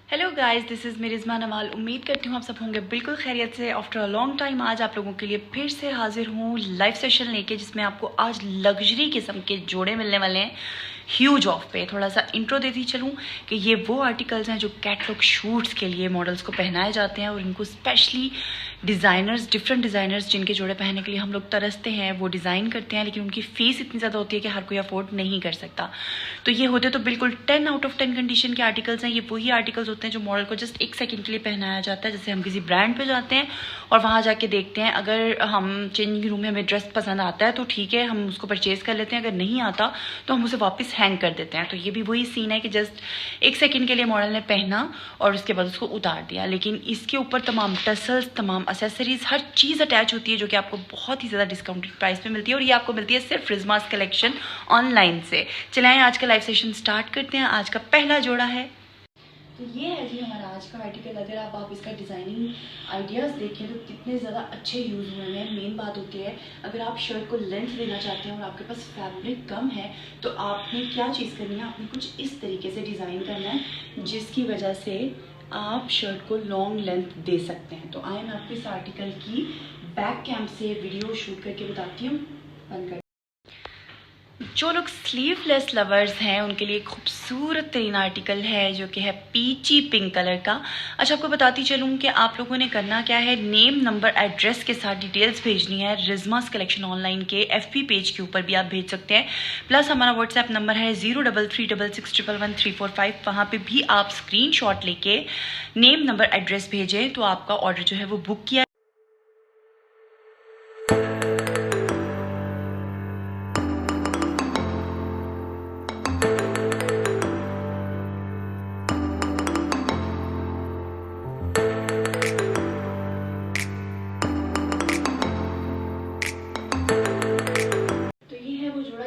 Hello guys, this is मेरिज़मा Nawal. उम्मीद करती हूँ आप सब होंगे बिल्कुल खैरियत से। आफ्टर अ लॉन्ग टाइम आज आप लोगों के लिए फिर से हाजिर हूँ लाइव सेशन लेके, जिसमें आपको आज लग्जरी किस्म के जोड़े मिलने वाले हैं ह्यूज ऑफ पे। थोड़ा सा इंट्रो देती चलूँ कि ये वो आर्टिकल्स हैं जो कैटलॉग शूट्स के लिए मॉडल्स को पहनाए जाते हैं और इनको स्पेशली डिज़ाइनर्स, डिफरेंट डिज़ाइनर्स जिनके जोड़े पहनने के लिए हम लोग तरसते हैं वो डिज़ाइन करते हैं, लेकिन उनकी फ़ीस इतनी ज़्यादा होती है कि हर कोई अफोर्ड नहीं कर सकता। तो ये होते तो बिल्कुल 10 आउट ऑफ 10 कंडीशन के आर्टिकल्स हैं। ये वही आर्टिकल्स होते हैं जो मॉडल को जस्ट एक सेकंड के लिए पहनाया जाता है। जैसे हम किसी ब्रांड पे जाते हैं और वहाँ जाके देखते हैं, अगर हम चेंजिंग रूम में हमें ड्रेस पसंद आता है तो ठीक है, हम उसको परचेज़ कर लेते हैं, अगर नहीं आता तो हम उसे वापस हैंग कर देते हैं। तो ये भी वही सीन है कि जस्ट एक सेकेंड के लिए मॉडल ने पहना और उसके बाद उसको उतार दिया, लेकिन इसके ऊपर तमाम टसल्स, तमाम एसेसरीज, हर चीज़ अटैच होती है जो कि आपको बहुत ही ज़्यादा डिस्काउंटेड प्राइस पे मिलती है। और ये आपको मिलती है सिर्फ रिजमास कलेक्शन ऑनलाइन से। चलें आज का लाइव सेशन स्टार्ट करते हैं। आज का पहला जोड़ा है, तो ये है जी हमारा आज का आर्टिकल। अगर आप इसका डिज़ाइनिंग आइडियाज़ देखें तो कितने ज़्यादा अच्छे यूज़ हुए हैं। मेन बात होती है, अगर आप शर्ट को लेंथ देना चाहते हैं और आपके पास फैब्रिक कम है तो आपने क्या चीज़ करनी है, आपने कुछ इस तरीके से डिज़ाइन करना है जिसकी वजह से आप शर्ट को लॉन्ग लेंथ दे सकते हैं। तो आए मैं आपको इस आर्टिकल की बैक कैम से वीडियो शूट करके बताती हूँ। बंद कर। जो लोग स्लीवलेस लवर्स हैं उनके लिए खूबसूरत तरीन आर्टिकल है जो कि है पीची पिंक कलर का। अच्छा, आपको बताती चलूँ कि आप लोगों ने करना क्या है, नेम, नंबर, एड्रेस के साथ डिटेल्स भेजनी है। रिजमास कलेक्शन ऑनलाइन के FB पेज के ऊपर भी आप भेज सकते हैं। प्लस हमारा व्हाट्सएप नंबर है 0336611345। वहाँ पर भी आप स्क्रीनशॉट लेके नेम, नंबर, एड्रेस भेजें तो आपका ऑर्डर जो है वो बुक किया।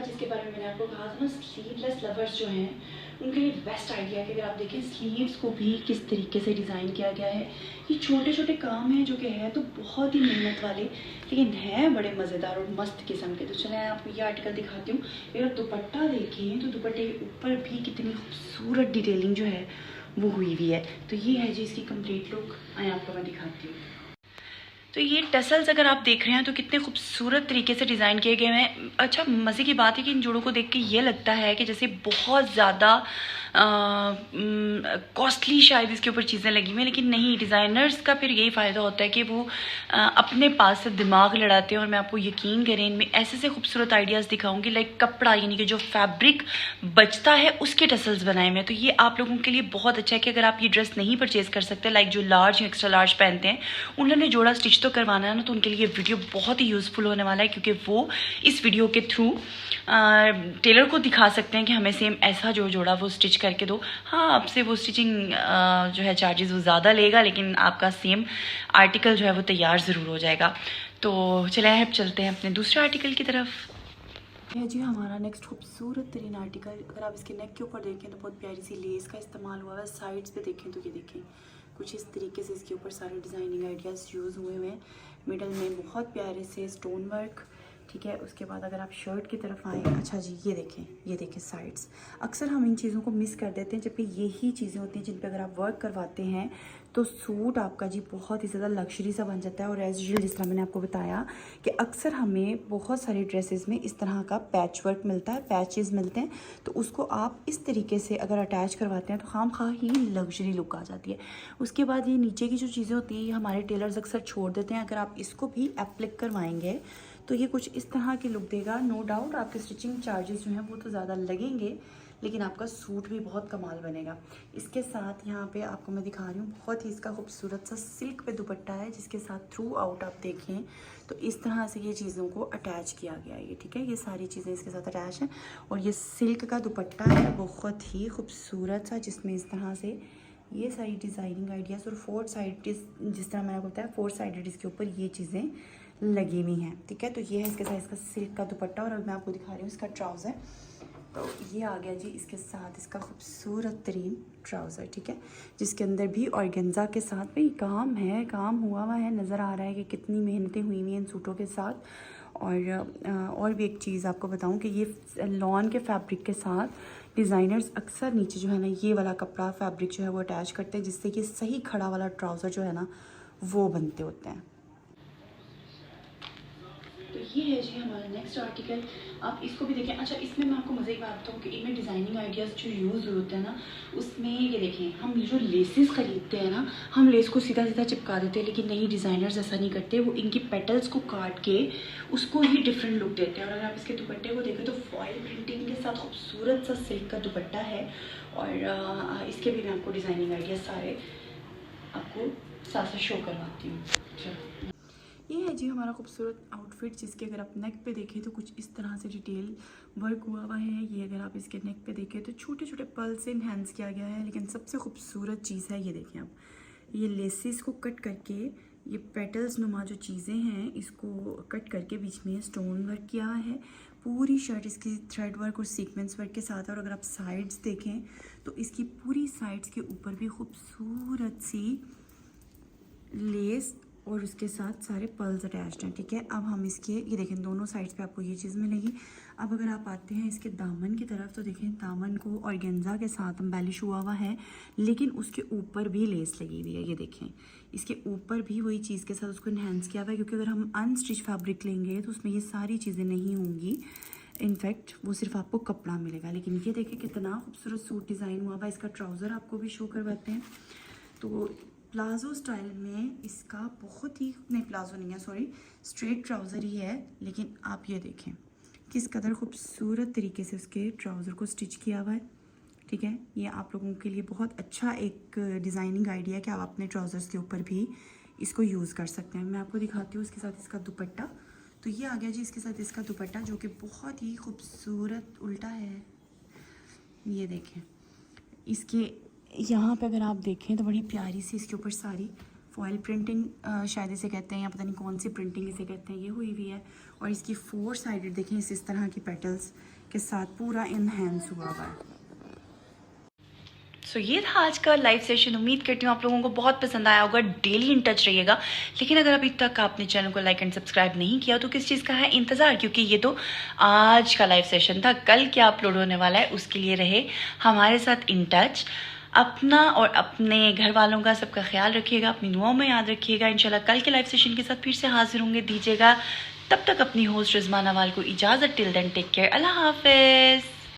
जिसके बारे में मैंने आपको कहा था ना, स्लीवलेस लवर्स जो हैं उनके लिए बेस्ट आइडिया है कि अगर आप देखें स्लीव्स को भी किस तरीके से डिज़ाइन किया गया है। ये छोटे छोटे काम हैं जो कि है तो बहुत ही मेहनत वाले, लेकिन है बड़े मज़ेदार और मस्त किस्म के। तो चलें आपको ये आर्टिकल दिखाती हूँ। अगर दुपट्टा देखें तो दुपट्टे के ऊपर भी कितनी खूबसूरत डिटेलिंग जो है वो हुई हुई है। तो ये है जी इसकी कंप्लीट लुक। आए आपको मैं दिखाती हूँ। तो ये टसल्स अगर आप देख रहे हैं तो कितने खूबसूरत तरीके से डिज़ाइन किए गए हैं। अच्छा, मज़े की बात है कि इन जोड़ों को देख के ये लगता है कि जैसे बहुत ज़्यादा कॉस्टली शायद इसके ऊपर चीज़ें लगी हुई हैं, लेकिन नहीं। डिज़ाइनर्स का फिर यही फ़ायदा होता है कि वो अपने पास से दिमाग लड़ाते हैं। और मैं आपको यकीन करें, इनमें ऐसे से खूबसूरत आइडियाज़ दिखाऊंगी, लाइक कपड़ा यानी कि जो फैब्रिक बचता है उसके टसल्स बनाए हुए हैं। तो ये आप लोगों के लिए बहुत अच्छा है कि अगर आप ये ड्रेस नहीं परचेज़ कर सकते, लाइक जो लार्ज या एक्स्ट्रा लार्ज पहनते हैं, उन्होंने जोड़ा स्टिच तो करवाना है ना, तो उनके लिए वीडियो बहुत ही यूज़फुल होने वाला है, क्योंकि वो इस वीडियो के थ्रू टेलर को दिखा सकते हैं कि हमें सेम ऐसा जो जोड़ा वो स्टिच करके दो। हाँ, आपसे वो स्टिचिंग जो है चार्जेस वो ज़्यादा लेगा, लेकिन आपका सेम आर्टिकल जो है वो तैयार ज़रूर हो जाएगा। तो चले अब चलते हैं अपने दूसरे आर्टिकल की तरफ। है जी हमारा नेक्स्ट खूबसूरत तरीन आर्टिकल। अगर आप इसके नेक के ऊपर देखें तो बहुत प्यारी सी लेस का इस्तेमाल हुआ है। साइड्स पे देखें तो ये देखें कुछ इस तरीके से इसके ऊपर सारे डिज़ाइनिंग आइडियाज़ यूज़ हुए हुए हैं। मिडल में बहुत प्यारे से स्टोन वर्क, ठीक है। उसके बाद अगर आप शर्ट की तरफ आएँ, अच्छा जी ये देखें साइड्स। अक्सर हम इन चीज़ों को मिस कर देते हैं, जबकि यही चीज़ें होती हैं जिन पे अगर आप वर्क करवाते हैं तो सूट आपका जी बहुत ही ज़्यादा लग्जरी सा बन जाता है। और एज यूजुअल जिस तरह मैंने आपको बताया कि अक्सर हमें बहुत सारी ड्रेसेस में इस तरह का पैच वर्क मिलता है, पैचेस मिलते हैं, तो उसको आप इस तरीके से अगर अटैच करवाते हैं तो खामखा ही लग्जरी लुक आ जाती है। उसके बाद ये नीचे की जो चीज़ें होती हैं हमारे टेलर्स अक्सर छोड़ देते हैं। अगर आप इसको भी एप्लिक करवाएंगे तो ये कुछ इस तरह की लुक देगा। नो डाउट आपके स्टिचिंग चार्जेस जो हैं वो तो ज़्यादा लगेंगे, लेकिन आपका सूट भी बहुत कमाल बनेगा। इसके साथ यहाँ पे आपको मैं दिखा रही हूँ, बहुत ही इसका खूबसूरत सा सिल्क पे दुपट्टा है, जिसके साथ थ्रू आउट आप देखें तो इस तरह से ये चीज़ों को अटैच किया गया है। ये ठीक है, ये सारी चीज़ें इसके साथ अटैच हैं। और ये सिल्क का दुपट्टा है बहुत ही खूबसूरत सा, जिसमें इस तरह से ये सारी डिज़ाइनिंग आइडियाज़ और 4 साइड जिस तरह मैंने आपको बताया 4 साइडेड इसके ऊपर ये चीज़ें लगी हुई हैं, ठीक है। तो ये है इसके साथ इसका सिल्क का दुपट्टा। और अब मैं आपको दिखा रही हूँ इसका ट्राउज़र। तो ये आ गया जी इसके साथ इसका खूबसूरत तरीन ट्राउज़र, ठीक है, जिसके अंदर भी ऑर्गेन्जा के साथ भी काम हुआ हुआ है। नज़र आ रहा है कि कितनी मेहनतें हुई हुई हैं इन सूटों के साथ। और भी एक चीज़ आपको बताऊं कि ये लॉन के फैब्रिक के साथ डिज़ाइनर्स अक्सर नीचे जो है ना ये वाला कपड़ा फैब्रिक जो है वो अटैच करते हैं, जिससे कि सही खड़ा वाला ट्राउज़र जो है ना वो बनते होते हैं। तो ये है जी हमारा नेक्स्ट आर्टिकल, आप इसको भी देखें। अच्छा, इसमें मैं आपको मज़े की बात बताऊँ कि इनमें डिज़ाइनिंग आइडियाज़ जो यूज़ होते हैं ना, उसमें ये देखें, हम जो लेसेस ख़रीदते हैं ना, हम लेस को सीधा सीधा चिपका देते हैं, लेकिन नहीं, डिज़ाइनर्स ऐसा नहीं करते। वो इनकी पेटल्स को काट के उसको ही डिफरेंट लुक देते हैं। और अगर आप इसके दुपट्टे को देखें तो फॉयल प्रिंटिंग के साथ खूबसूरत सा सिल्क का दुपट्टा है। और इसके भी मैं आपको डिज़ाइनिंग आइडियाज़ सारे आपको साथ साथ शो करवाती हूँ। चलो, ये है जी हमारा खूबसूरत आउटफिट, जिसके अगर आप नेक पे देखें तो कुछ इस तरह से डिटेल वर्क हुआ हुआ है। ये अगर आप इसके नेक पे देखें तो छोटे छोटे पर्ल से इन्हेंस किया गया है, लेकिन सबसे खूबसूरत चीज़ है ये देखें आप, ये लेसेस को कट करके, ये पेटल्स नुमा जो चीज़ें हैं इसको कट करके बीच में स्टोन वर्क किया है। पूरी शर्ट इसकी थ्रेड वर्क और सीक्वेंस वर्क के साथ है। और अगर आप साइड्स देखें तो इसकी पूरी साइड्स के ऊपर भी खूबसूरत सी लेस और उसके साथ सारे पर्ल्स अटैच्ड हैं। ठीक है, अब हम इसके ये देखें दोनों साइड्स पे आपको ये चीज़ मिलेगी। अब अगर आप आते हैं इसके दामन की तरफ तो देखें, दामन को ऑर्गेन्जा के साथ एम्बेलिश हुआ हुआ है, लेकिन उसके ऊपर भी लेस लगी हुई है। ये देखें, इसके ऊपर भी वही चीज़ के साथ उसको इन्हेंस किया हुआ है, क्योंकि अगर हम अनस्टिच फैब्रिक लेंगे तो उसमें ये सारी चीज़ें नहीं होंगी। इनफैक्ट वो सिर्फ आपको कपड़ा मिलेगा। लेकिन ये देखें कितना खूबसूरत सूट डिज़ाइन हुआ हुआ है। इसका ट्राउज़र आपको भी शो करवाते हैं। तो प्लाज़ो स्टाइल में इसका बहुत ही, नहीं प्लाज़ो नहीं है, सॉरी, स्ट्रेट ट्राउज़र ही है, लेकिन आप ये देखें किस कदर खूबसूरत तरीके से उसके ट्राउज़र को स्टिच किया हुआ है। ठीक है, ये आप लोगों के लिए बहुत अच्छा एक डिज़ाइनिंग आइडिया है कि आप अपने ट्राउज़र्स के ऊपर भी इसको यूज़ कर सकते हैं। मैं आपको दिखाती हूँ इसके साथ इसका दुपट्टा। तो ये आ गया जी इसके साथ इसका दुपट्टा, जो कि बहुत ही खूबसूरत उल्टा है। ये देखें, इसके यहाँ पे अगर आप देखें तो बड़ी प्यारी सी इसके ऊपर सारी फॉयल प्रिंटिंग शायद इसे कहते हैं, या पता नहीं कौन सी प्रिंटिंग इसे कहते हैं, ये हुई हुई है। और इसकी 4 साइडेड देखें इस तरह की पेटल्स के साथ पूरा इनहेंस हुआ हुआ है। सो ये था आज का लाइव सेशन। उम्मीद करती हूँ आप लोगों को बहुत पसंद आया होगा। डेली इन टच रहिएगा। लेकिन अगर अभी तक आपने चैनल को लाइक एंड सब्सक्राइब नहीं किया तो किस चीज़ का है इंतज़ार, क्योंकि ये तो आज का लाइव सेशन था। कल क्या अपलोड होने वाला है उसके लिए रहे हमारे साथ इन टच। अपना और अपने घर वालों का सबका ख्याल रखिएगा, अपनी दुआओं में याद रखिएगा। इंशाल्लाह कल के लाइव सेशन के साथ फिर से हाजिर होंगे। दीजिएगा तब तक अपनी होस्ट रिजवाना वाल को इजाज़त। टिल देन टेक केयर, अल्लाह हाफिज़।